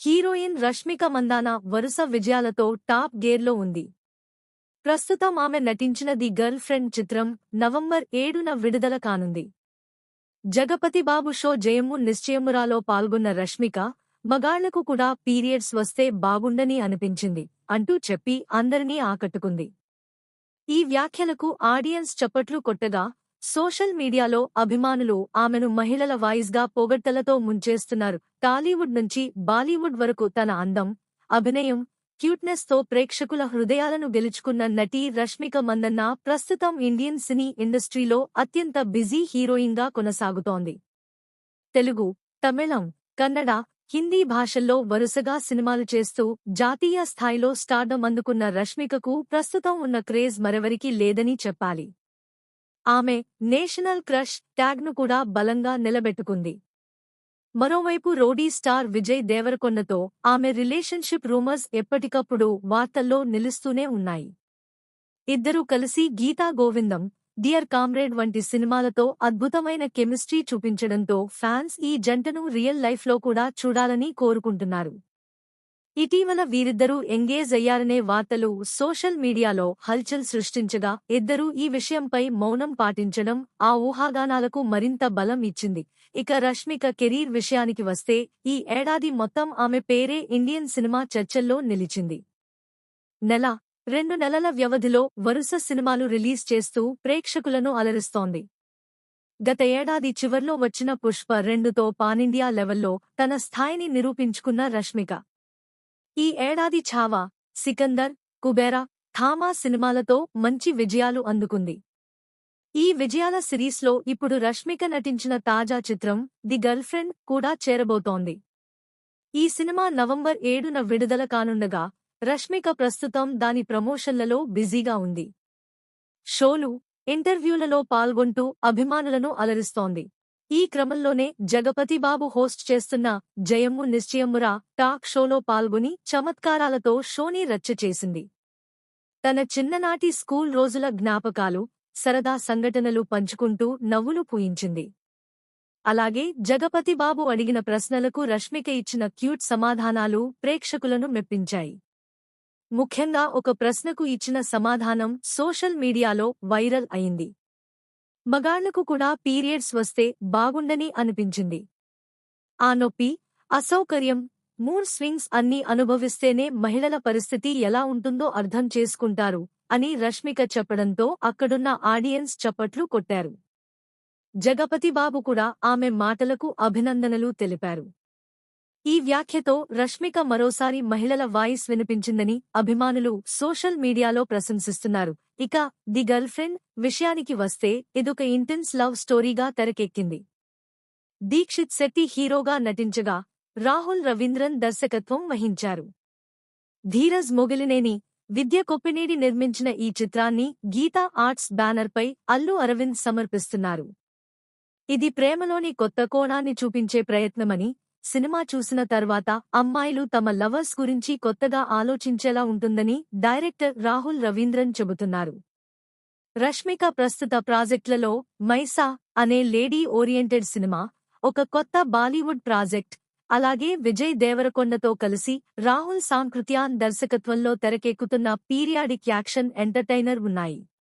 Heroine Rashmika Mandanna వరుస విజయాలతో top గేర్లో ఉంది. ప్రస్తుతం ఆమె నటించిన ది గర్ల్ ఫ్రెండ్ చిత్రం నవంబర్ 7న విడుదల కానుంది. జగపతిబాబు షో జయము నిశ్చయమురాలో పాల్గొన్న రష్మిక, మగాళ్లకు కూడా పీరియడ్స్ వస్తే బాగుండని అనిపించింది అంటూ చెప్పి అందరినీ ఆకట్టుకుంది. ఈ వ్యాఖ్యలకు ఆడియన్స్ చప్పట్లు కొట్టగా, సోషల్ మీడియాలో అభిమానులు ఆమెను మహిళల వాయిస్గా పొగడ్తలతో ముంచేస్తున్నారు. టాలీవుడ్ నుంచి బాలీవుడ్ వరకు తన అందం, అభినయం, క్యూట్నెస్తో ప్రేక్షకుల హృదయాలను గెలుచుకున్న నటి రష్మిక మందన్న ప్రస్తుతం ఇండియన్ సినీ ఇండస్ట్రీలో అత్యంత బిజీ హీరోయిన్గా కొనసాగుతోంది. తెలుగు, తమిళం, కన్నడ, హిందీ భాషల్లో వరుసగా సినిమాలు చేస్తూ జాతీయ స్థాయిలో స్టార్డమ్ అందుకున్న రష్మికకు ప్రస్తుతం ఉన్న క్రేజ్ మరెవరికీ లేదని చెప్పాలి. ఆమె నేషనల్ క్రష్ ట్యాగ్ను కూడా బలంగా నిలబెట్టుకుంది. మరోవైపు రౌడీ స్టార్ విజయ్ దేవరకొండతో ఆమె రిలేషన్షిప్ రూమర్స్ ఎప్పటికప్పుడు వార్తల్లో నిలుస్తూనే ఉన్నాయి. ఇద్దరూ కలిసి గీతా గోవిందం, డియర్ కామ్రేడ్ వంటి సినిమాలతో అద్భుతమైన కెమిస్ట్రీ చూపించడంతో ఫ్యాన్స్ ఈ జంటను రియల్ లైఫ్లో కూడా చూడాలని కోరుకుంటున్నారు. ఇటీవల వీరిద్దరూ ఎంగేజ్ అయ్యారనే వార్తలు సోషల్ మీడియాలో హల్చల్ సృష్టించగా, ఇద్దరూ ఈ విషయంపై మౌనం పాటించడం ఆ ఊహాగానాలకు మరింత బలం ఇచ్చింది. ఇక రష్మిక కెరీర్ విషయానికి వస్తే, ఈ ఏడాది మొత్తం ఆమె పేరే ఇండియన్ సినిమా చర్చల్లో నిలిచింది. 2 నెలల వ్యవధిలో వరుస సినిమాలు రిలీజ్ చేస్తూ ప్రేక్షకులను అలరిస్తోంది. గత ఏడాది చివర్లో వచ్చిన పుష్ప 2తో పానిండియా లెవెల్లో తన స్థాయిని నిరూపించుకున్న రష్మిక, ఈ ఏడాది ఛావా, సికందర్, కుబేరా, థామా సినిమాలతో మంచి విజయాలు అందుకుంది. ఈ విజయాల సిరీస్లో ఇప్పుడు రష్మిక నటించిన తాజా చిత్రం ది గర్ల్ ఫ్రెండ్ కూడా చేరబోతోంది. ఈ సినిమా నవంబర్ 7న విడుదల కానుండగా, రష్మిక ప్రస్తుతం దాని ప్రమోషన్లలో బిజీగా ఉంది. షోలు, ఇంటర్వ్యూలలో పాల్గొంటూ అభిమానులను అలరిస్తోంది. ఈ క్రమంలోనే జగపతిబాబు హోస్ట్ చేస్తున్న జయము నిశ్చయమురా టాక్ షోలో పాల్గొని చమత్కారాలతో షోని రచ్చచేసింది. తన చిన్ననాటి స్కూల్ రోజుల జ్ఞాపకాలు, సరదా సంఘటనలు పంచుకుంటూ నవ్వులు పూయించింది. అలాగే జగపతిబాబు అడిగిన ప్రశ్నలకు రష్మిక ఇచ్చిన క్యూట్ సమాధానాలు ప్రేక్షకులను మెప్పించాయి. ముఖ్యంగా ఒక ప్రశ్నకు ఇచ్చిన సమాధానం సోషల్ మీడియాలో వైరల్ అయింది. మగాళ్లకు కూడా పీరియడ్స్ వస్తే బాగుండని అనిపించింది. ఆ నొప్పి, అసౌకర్యం, మూడ్ స్వింగ్స్ అన్నీ అనుభవిస్తేనే మహిళల పరిస్థితి ఎలా ఉంటుందో అర్థం చేసుకుంటారు అని రష్మిక చెప్పడంతో అక్కడున్న ఆడియన్స్ చప్పట్లు కొట్టారు. జగపతిబాబు కూడా ఆమె మాటలకు అభినందనలు తెలిపారు. ఈ వ్యాఖ్యతో రష్మిక మరోసారి మహిళల వాయిస్ వినిపించిందని అభిమానులు సోషల్ మీడియాలో ప్రశంసిస్తున్నారు. ఇక ది గర్ల్ ఫ్రెండ్ విషయానికి వస్తే, ఇదొక ఇంటెన్స్ లవ్ స్టోరీగా తెరకెక్కింది. దీక్షిత్ శెట్టి హీరోగా నటించగా, రాహుల్ రవీంద్రన్ దర్శకత్వం వహించారు. ధీరజ్ మొగిలినేని, విద్య కొప్పినేడి నిర్మించిన ఈ చిత్రాన్ని గీతా ఆర్ట్స్ బ్యానర్పై అల్లు అరవింద్ సమర్పిస్తున్నారు. ఇది ప్రేమలోని కొత్త కోణాన్ని చూపించే ప్రయత్నమని, సినిమా చూసిన తర్వాత అమ్మాయిలు తమ లవర్స్ గురించి కొత్తగా ఆలోచించేలా ఉంటుందని డైరెక్టర్ రాహుల్ రవీంద్రన్ చెబుతున్నారు. రష్మిక ప్రస్తుత ప్రాజెక్టులలో మైసా అనే లేడీ ఓరియంటెడ్ సినిమా, ఒక కొత్త బాలీవుడ్ ప్రాజెక్ట్, అలాగే విజయ్ దేవరకొండతో కలిసి రాహుల్ సాంకృత్యాన్ దర్శకత్వంలో తెరకెక్కుతున్న పీరియాడిక్ యాక్షన్ ఎంటర్టైనర్ ఉన్నాయి.